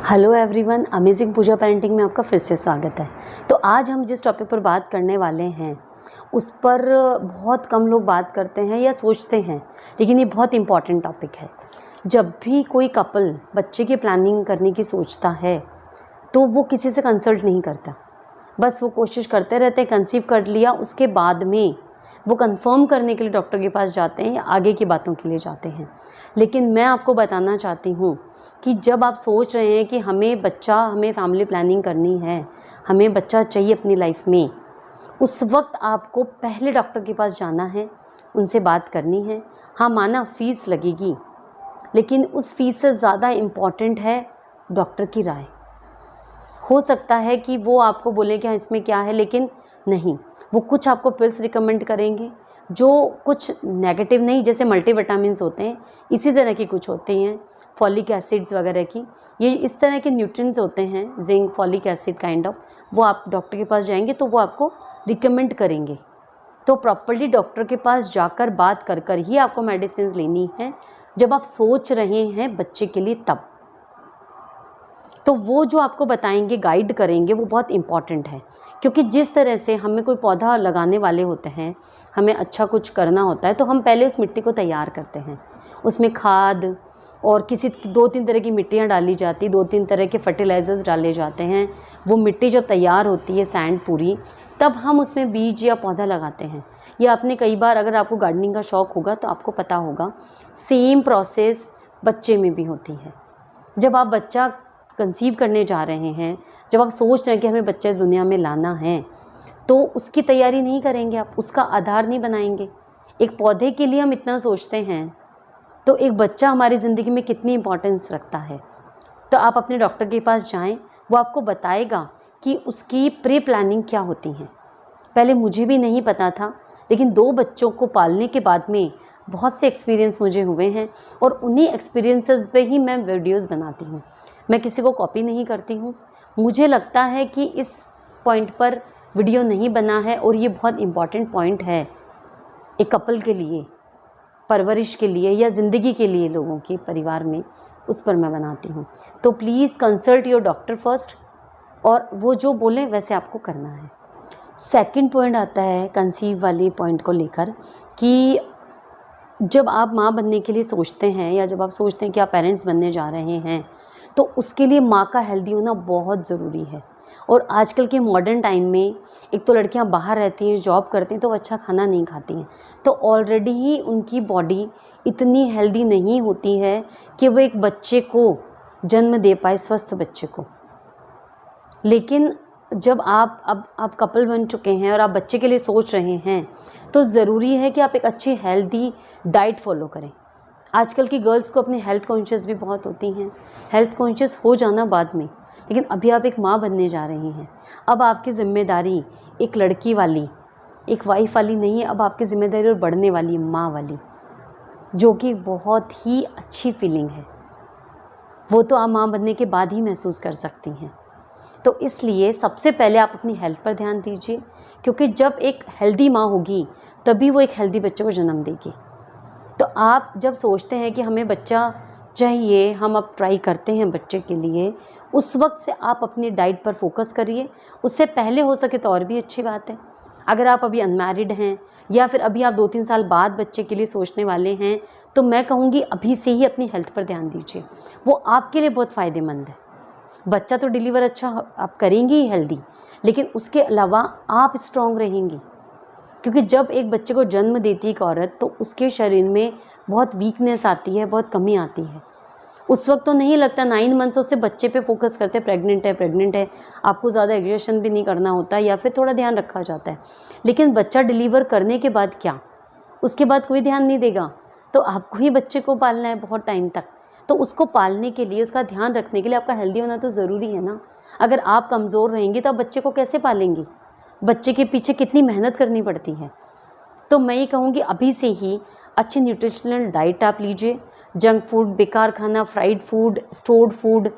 Hello everyone, amazing पूजा parenting में आपका फिर से स्वागत है। तो आज हम जिस टॉपिक पर बात करने वाले हैं उस पर बहुत कम लोग बात करते हैं या सोचते हैं, लेकिन ये बहुत इम्पॉर्टेंट टॉपिक है। जब भी कोई कपल बच्चे की प्लानिंग करने की सोचता है तो वो किसी से कंसल्ट नहीं करता, बस वो कोशिश करते रहते हैं। कंसीव कर लिया, उसके बाद में वो कंफर्म करने के लिए डॉक्टर के पास जाते हैं या आगे की बातों के लिए जाते हैं। लेकिन मैं आपको बताना चाहती हूँ कि जब आप सोच रहे हैं कि हमें फैमिली प्लानिंग करनी है, हमें बच्चा चाहिए अपनी लाइफ में, उस वक्त आपको पहले डॉक्टर के पास जाना है, उनसे बात करनी है। हाँ, माना फ़ीस लगेगी, लेकिन उस फ़ीस से ज़्यादा इम्पॉर्टेंट है डॉक्टर की राय। हो सकता है कि वो आपको बोले कि हाँ इसमें क्या है, लेकिन नहीं, वो कुछ आपको पिल्स रिकमेंड करेंगे जो कुछ नेगेटिव नहीं, जैसे मल्टीविटामिन्स होते हैं इसी तरह की कुछ होते हैं, फॉलिक एसिड्स वगैरह की, ये इस तरह के न्यूट्रिएंट्स होते हैं, zinc, folic acid kind of, वो आप डॉक्टर के पास जाएंगे तो वो आपको रिकमेंड करेंगे। तो प्रॉपर्ली डॉक्टर के पास जाकर बात कर कर ही आपको मेडिसिन लेनी है जब आप सोच रहे हैं बच्चे के लिए। तब तो वो जो आपको बताएंगे, गाइड करेंगे, वो बहुत इम्पॉर्टेंट है। क्योंकि जिस तरह से हमें कोई पौधा लगाने वाले होते हैं, हमें अच्छा कुछ करना होता है, तो हम पहले उस मिट्टी को तैयार करते हैं, उसमें खाद और किसी 2-3 तरह की मिट्टियाँ डाली जाती, 2-3 तरह के फर्टिलाइज़र्स डाले जाते हैं। वो मिट्टी जब तैयार होती है, सैंड पूरी, तब हम उसमें बीज या पौधा लगाते हैं। या आपने कई बार, अगर आपको गार्डनिंग का शौक़ होगा तो आपको पता होगा, सेम प्रोसेस बच्चे में भी होती है। जब आप बच्चा कंसीव करने जा रहे हैं, जब आप सोच रहे हैं कि हमें बच्चा इस दुनिया में लाना है, तो उसकी तैयारी नहीं करेंगे आप, उसका आधार नहीं बनाएंगे। एक पौधे के लिए हम इतना सोचते हैं, तो एक बच्चा हमारी ज़िंदगी में कितनी इम्पोर्टेंस रखता है। तो आप अपने डॉक्टर के पास जाएं, वो आपको बताएगा कि उसकी प्री प्लानिंग क्या होती है। पहले मुझे भी नहीं पता था, लेकिन 2 बच्चों को पालने के बाद में बहुत से एक्सपीरियंस मुझे हुए हैं, और उन्हीं एक्सपीरियंसेस पे ही मैं वीडियोज़ बनाती हूँ। मैं किसी को कॉपी नहीं करती हूँ। मुझे लगता है कि इस पॉइंट पर वीडियो नहीं बना है, और ये बहुत इम्पॉर्टेंट पॉइंट है एक कपल के लिए, परवरिश के लिए या ज़िंदगी के लिए लोगों के परिवार में, उस पर मैं बनाती हूँ। तो please consult your doctor first, और वो जो बोलें वैसे आपको करना है। सेकंड पॉइंट आता है कंसीव वाली पॉइंट को लेकर, कि जब आप माँ बनने के लिए सोचते हैं या जब आप सोचते हैं कि आप पेरेंट्स बनने जा रहे हैं, तो उसके लिए माँ का हेल्दी होना बहुत ज़रूरी है। और आजकल के मॉडर्न टाइम में एक तो लड़कियां बाहर रहती हैं, जॉब करती हैं, तो वो अच्छा खाना नहीं खाती हैं, तो ऑलरेडी ही उनकी बॉडी इतनी हेल्दी नहीं होती है कि वो एक बच्चे को जन्म दे पाए, स्वस्थ बच्चे को। लेकिन जब आप कपल बन चुके हैं और आप बच्चे के लिए सोच रहे हैं, तो ज़रूरी है कि आप एक अच्छी हेल्दी डाइट फॉलो करें। आजकल की गर्ल्स को अपनी हेल्थ कॉन्शियस भी बहुत होती हैं, हेल्थ कॉन्शियस हो जाना बाद में, लेकिन अभी आप एक माँ बनने जा रही हैं। अब आपकी ज़िम्मेदारी एक लड़की वाली, एक वाइफ वाली नहीं है, अब आपकी ज़िम्मेदारी और बढ़ने वाली माँ वाली, जो कि बहुत ही अच्छी फीलिंग है। वो तो आप माँ बनने के बाद ही महसूस कर सकती हैं। तो इसलिए सबसे पहले आप अपनी हेल्थ पर ध्यान दीजिए, क्योंकि जब एक हेल्दी माँ होगी तभी वो एक हेल्दी बच्चे को जन्म देगी। तो आप जब सोचते हैं कि हमें बच्चा चाहिए, हम अब ट्राई करते हैं बच्चे के लिए, उस वक्त से आप अपनी डाइट पर फोकस करिए। उससे पहले हो सके तो और भी अच्छी बात है। अगर आप अभी अनमैरिड हैं या फिर अभी आप 2-3 साल बाद बच्चे के लिए सोचने वाले हैं, तो मैं कहूँगी अभी से ही अपनी हेल्थ पर ध्यान दीजिए, वो आपके लिए बहुत फ़ायदेमंद है। बच्चा तो डिलीवर अच्छा आप करेंगी ही हेल्दी, लेकिन उसके अलावा आप स्ट्रॉन्ग रहेंगी। क्योंकि जब एक बच्चे को जन्म देती है एक औरत, तो उसके शरीर में बहुत वीकनेस आती है, बहुत कमी आती है। उस वक्त तो नहीं लगता, 9 मंथ्स उससे बच्चे पे फोकस करते, प्रेग्नेंट है, आपको ज़्यादा एग्जर्शन भी नहीं करना होता, या फिर थोड़ा ध्यान रखा जाता है। लेकिन बच्चा डिलीवर करने के बाद क्या, उसके बाद कोई ध्यान नहीं देगा, तो आपको ही बच्चे को पालना है बहुत टाइम तक। तो उसको पालने के लिए, उसका ध्यान रखने के लिए आपका हेल्दी होना तो ज़रूरी है ना। अगर आप कमज़ोर रहेंगी तो आप बच्चे को कैसे पालेंगी? बच्चे के पीछे कितनी मेहनत करनी पड़ती है। तो मैं ये कहूँगी अभी से ही अच्छी न्यूट्रिशनल डाइट आप लीजिए। जंक फूड, बेकार खाना, फ्राइड फूड, स्टोर्ड फूड,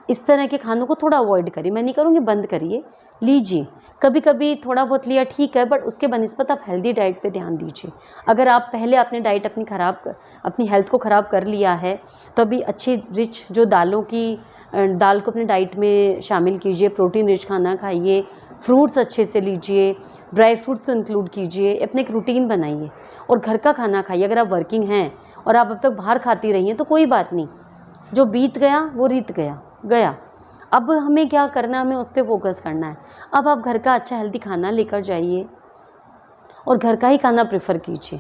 इस तरह के खानों को थोड़ा अवॉइड करिए। मैं नहीं करूँगी बंद करिए, लीजिए, कभी कभी थोड़ा बहुत लिया ठीक है, बट उसके बनिस्बत आप हेल्दी डाइट पे ध्यान दीजिए। अगर आप पहले अपनी डाइट अपनी हेल्थ को ख़राब कर लिया है, तो अभी अच्छी रिच जो दालों की दाल को अपनी डाइट में शामिल कीजिए, प्रोटीन रिच खाना खाइए, फ्रूट्स अच्छे से लीजिए, ड्राई फ्रूट्स को इंक्लूड कीजिए, अपने एक रूटीन बनाइए और घर का खाना खाइए। अगर आप वर्किंग हैं और आप अब तक बाहर खाती रही हैं तो कोई बात नहीं, जो बीत गया वो रीत गया। अब हमें क्या करना है, हमें उस पर फोकस करना है। अब आप घर का अच्छा हेल्दी खाना लेकर जाइए और घर का ही खाना प्रेफर कीजिए।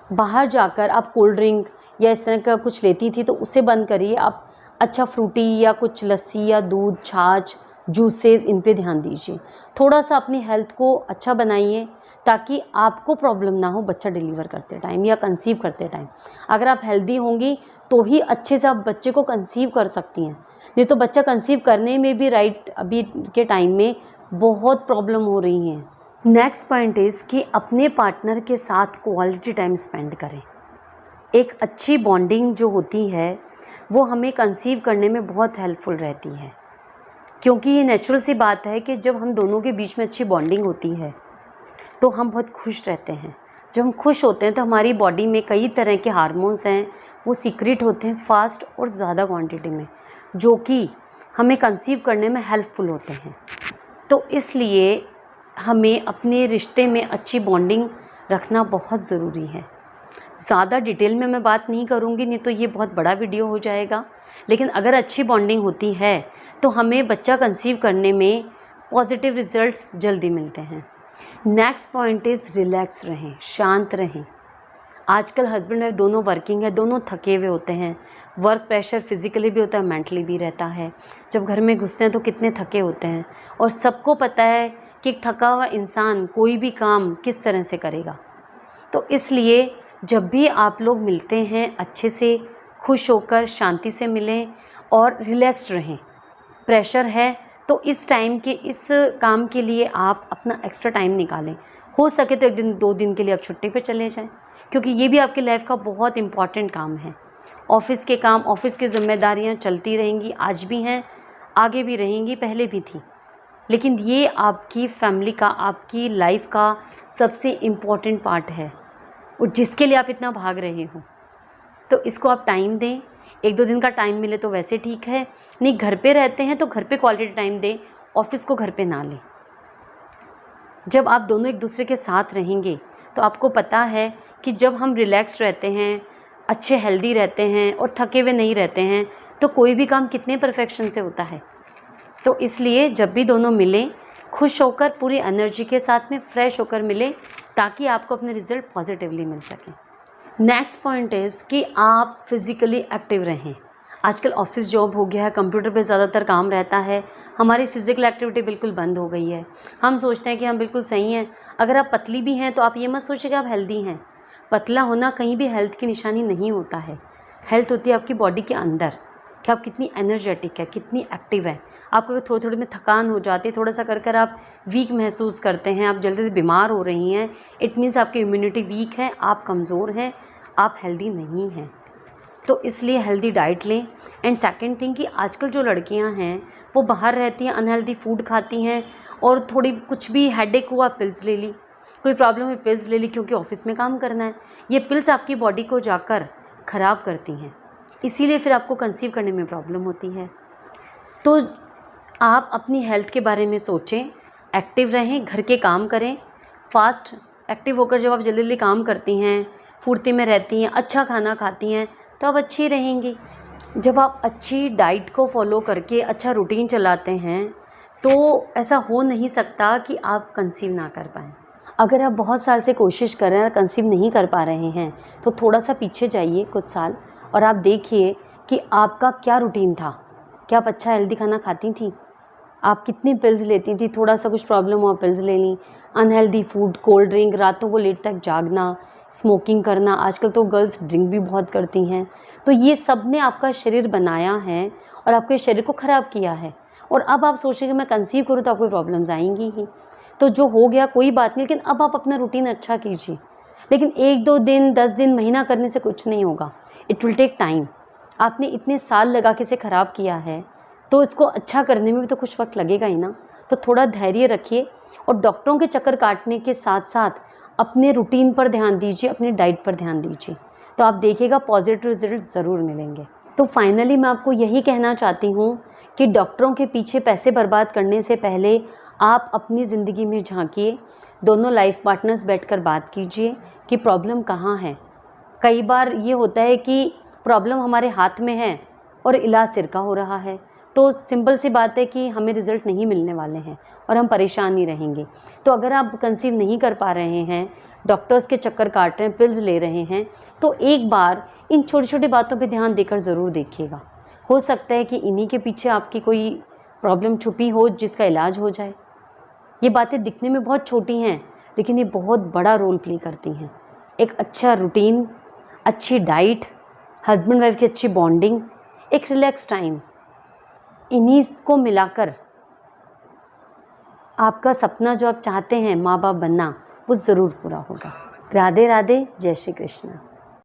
बाहर जाकर आप कोल्ड ड्रिंक या इस तरह का कुछ लेती थी तो उसे बंद करिए। आप अच्छा फ्रूटी या कुछ लस्सी या दूध, छाछ, जूसेस, इन पे ध्यान दीजिए। थोड़ा सा अपनी हेल्थ को अच्छा बनाइए ताकि आपको प्रॉब्लम ना हो बच्चा डिलीवर करते टाइम या कंसीव करते टाइम। अगर आप हेल्दी होंगी तो ही अच्छे से आप बच्चे को कंसीव कर सकती हैं, नहीं तो बच्चा कंसीव करने में भी अभी के टाइम में बहुत प्रॉब्लम हो रही हैं। नेक्स्ट पॉइंट इज़ कि अपने पार्टनर के साथ क्वालिटी टाइम स्पेंड करें। एक अच्छी बॉन्डिंग जो होती है वो हमें कंसीव करने में बहुत हेल्पफुल रहती है, क्योंकि ये नेचुरल सी बात है कि जब हम दोनों के बीच में अच्छी बॉन्डिंग होती है तो हम बहुत खुश रहते हैं। जब हम खुश होते हैं तो हमारी बॉडी में कई तरह के हार्मोन्स हैं, वो सीक्रेट होते हैं फास्ट और ज़्यादा क्वांटिटी में, जो कि हमें कंसीव करने में हेल्पफुल होते हैं। तो इसलिए हमें अपने रिश्ते में अच्छी बॉन्डिंग रखना बहुत ज़रूरी है। ज़्यादा डिटेल में मैं बात नहीं करूँगी, नहीं तो ये बहुत बड़ा वीडियो हो जाएगा। लेकिन अगर अच्छी बॉन्डिंग होती है तो हमें बच्चा कंसीव करने में पॉजिटिव रिजल्ट जल्दी मिलते हैं। नेक्स्ट पॉइंट इज़ रिलैक्स रहें, शांत रहें। आजकल हस्बैंड वाइफ दोनों वर्किंग है, दोनों थके हुए होते हैं। वर्क प्रेशर फिज़िकली भी होता है, मेंटली भी रहता है। जब घर में घुसते हैं तो कितने थके होते हैं, और सबको पता है कि एक थका हुआ इंसान कोई भी काम किस तरह से करेगा। तो इसलिए जब भी आप लोग मिलते हैं अच्छे से खुश होकर शांति से मिलें और रिलैक्स्ड रहें। प्रेशर है तो इस टाइम के इस काम के लिए आप अपना एक्स्ट्रा टाइम निकालें। हो सके तो 1 दिन 2 दिन के लिए आप छुट्टी पे चले जाएं, क्योंकि ये भी आपकी लाइफ का बहुत इम्पॉर्टेंट काम है। ऑफ़िस के काम, ऑफ़िस की जिम्मेदारियां चलती रहेंगी, आज भी हैं, आगे भी रहेंगी, पहले भी थी, लेकिन ये आपकी फैमिली का, आपकी लाइफ का सबसे इम्पॉर्टेंट पार्ट है और जिसके लिए आप इतना भाग रहे हो। तो इसको आप टाइम दें। 1-2 दिन का टाइम मिले तो वैसे ठीक है, नहीं घर पे रहते हैं तो घर पे क्वालिटी टाइम दें, ऑफ़िस को घर पे ना लें। जब आप दोनों एक दूसरे के साथ रहेंगे तो आपको पता है कि जब हम रिलैक्स्ड रहते हैं, अच्छे हेल्दी रहते हैं और थके हुए नहीं रहते हैं तो कोई भी काम कितने परफेक्शन से होता है। तो इसलिए जब भी दोनों मिलें, खुश होकर पूरी एनर्जी के साथ में फ्रेश होकर मिलें, ताकि आपको अपने रिज़ल्ट पॉजिटिवली मिल सकें। नेक्स्ट पॉइंट इज़ कि आप फिज़िकली एक्टिव रहें। आजकल ऑफिस जॉब हो गया है, कंप्यूटर पे ज़्यादातर काम रहता है, हमारी फिज़िकल एक्टिविटी बिल्कुल बंद हो गई है। हम सोचते हैं कि हम बिल्कुल सही हैं। अगर आप पतली भी हैं तो आप ये मत सोचिए कि आप हेल्दी हैं। पतला होना कहीं भी हेल्थ की निशानी नहीं होता है। हेल्थ होती है आपकी बॉडी के अंदर, कि आप कितनी एनर्जेटिक है, कितनी एक्टिव है। आपको अगर थोड़ी थोड़ी में थकान हो जाती है, थोड़ा सा कर कर आप वीक महसूस करते हैं, आप जल्दी से बीमार हो रही हैं, इट मीन्स आपकी इम्यूनिटी वीक है, आप कमज़ोर हैं, आप हेल्दी नहीं हैं। तो इसलिए हेल्दी डाइट लें। एंड सेकंड थिंग कि आजकल जो लड़कियां हैं वो बाहर रहती हैं, अनहेल्दी फूड खाती हैं, और थोड़ी कुछ भी हेडेक हुआ पिल्स ले ली, कोई प्रॉब्लम है पिल्स ले ली, क्योंकि ऑफिस में काम करना है। ये पिल्स आपकी बॉडी को जाकर ख़राब करती हैं, इसीलिए फिर आपको कंसीव करने में प्रॉब्लम होती है। तो आप अपनी हेल्थ के बारे में सोचें, एक्टिव रहें, घर के काम करें। फास्ट एक्टिव होकर जब आप जल्दी जल्दी काम करती हैं, फुर्ती में रहती हैं, अच्छा खाना खाती हैं, तो आप अच्छी रहेंगी। जब आप अच्छी डाइट को फॉलो करके अच्छा रूटीन चलाते हैं तो ऐसा हो नहीं सकता कि आप कंसीव ना कर पाएँ। अगर आप बहुत साल से कोशिश कर रहे हैं और कंसीव नहीं कर पा रहे हैं तो थोड़ा सा पीछे जाइए कुछ साल और आप देखिए कि आपका क्या रूटीन था। क्या आप अच्छा हेल्दी खाना खाती थी? आप कितनी पिल्स लेती थी? थोड़ा सा कुछ प्रॉब्लम हुआ पिल्स ले ली। अनहेल्दी फूड, कोल्ड ड्रिंक, रातों को लेट तक जागना, स्मोकिंग करना, आजकल तो गर्ल्स ड्रिंक भी बहुत करती हैं। तो ये सब ने आपका शरीर बनाया है और आपके शरीर को ख़राब किया है। और अब आप सोचें कि मैं कंसीव करूँ तो आपको प्रॉब्लम्स आएंगी ही। तो जो हो गया कोई बात नहीं, लेकिन अब आप अपना रूटीन अच्छा कीजिए। लेकिन 1-2 दिन, 10 दिन, महीना करने से कुछ नहीं होगा। It will take time. आपने इतने साल लगा के इसे ख़राब किया है तो इसको अच्छा करने में भी तो कुछ वक्त लगेगा ही ना। तो थोड़ा धैर्य रखिए और डॉक्टरों के चक्कर काटने के साथ साथ अपने रूटीन पर ध्यान दीजिए, अपनी डाइट पर ध्यान दीजिए, तो आप देखिएगा पॉजिटिव रिजल्ट ज़रूर मिलेंगे। तो फाइनली मैं आपको यही कहना चाहती हूँ कि डॉक्टरों के पीछे पैसे बर्बाद करने से पहले आप अपनी ज़िंदगी में झांकिए, दोनों लाइफ पार्टनर्स बैठकर बात कीजिए कि प्रॉब्लम कहाँ है। कई बार ये होता है कि प्रॉब्लम हमारे हाथ में है और इलाज सिर का हो रहा है, तो सिंपल सी बात है कि हमें रिज़ल्ट नहीं मिलने वाले हैं और हम परेशान ही रहेंगे। तो अगर आप कंसीव नहीं कर पा रहे हैं, डॉक्टर्स के चक्कर काट रहे हैं, पिल्स ले रहे हैं, तो एक बार इन छोटी छोटी बातों पे ध्यान देकर ज़रूर देखिएगा। हो सकता है कि इन्हीं के पीछे आपकी कोई प्रॉब्लम छुपी हो जिसका इलाज हो जाए। ये बातें दिखने में बहुत छोटी हैं, लेकिन ये बहुत बड़ा रोल प्ले करती हैं। एक अच्छा रूटीन, अच्छी डाइट, हस्बैंड वाइफ की अच्छी बॉन्डिंग, एक रिलैक्स टाइम, इन्हीं को मिलाकर आपका सपना जो आप चाहते हैं माँ बाप बनना, वो ज़रूर पूरा होगा। राधे राधे, जय श्री कृष्ण।